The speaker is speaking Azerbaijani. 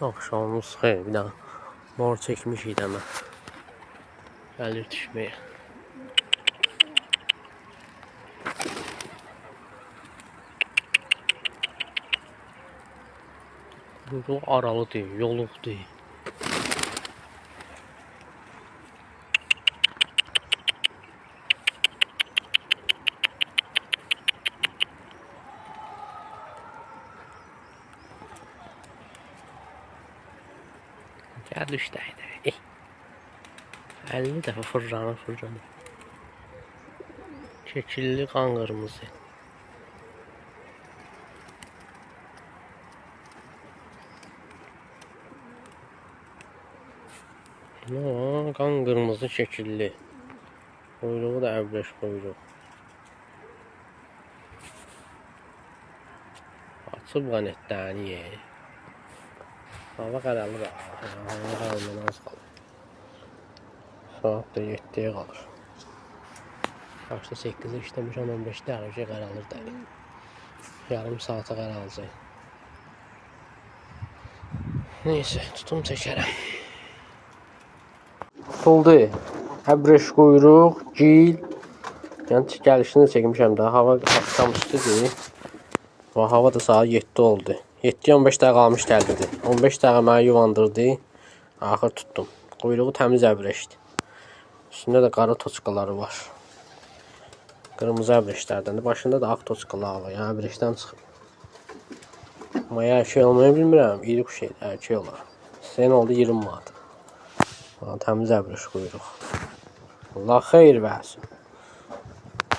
Axşamımız xeyir, bir daha mor çəkmişik demə. Gəlir düşməyə. Bu aralıdır, yoluqdur. Gəl üstəydə. 50 dəfə fırlanır. Şəkilli qan qırmızı. Qan qırmızı şəkilli. Quyruğu da əbrəş quyruq. Açıb qanətlərini. Hava qaralır. Hava qaralmadan az qalır. Saat da 7-yə qalır. Başda 8-ə işləmişəm, 15 dəqiqə qaralır da. Yarım saata qaralacaq. Neyse, tutum çəkərəm. Tutuldu. Əbrəş quyruq, gil. Yəni gəlişini çəkmişəm də. Hava axşam üstüdür. Və hava da saat 7 oldu. 7-yə 15 dəqiqə qalmış gəldi. 15 dəqiqə məni yuvandırdı. Axır tutdum. Quyruğu təmiz əbrəşdir. Üstündə də qara toçqaları var. Qırmızı əbrəşlərdəndir. Başında da ağ toçqalar var. Yəni əbrəşdən çıxıb. Amma erkək olmayı bilmirəm. İri kuş erkək olar. Senin oldu 20 manat. Təmiz əbrəş quyruq. Allah xeyir versin.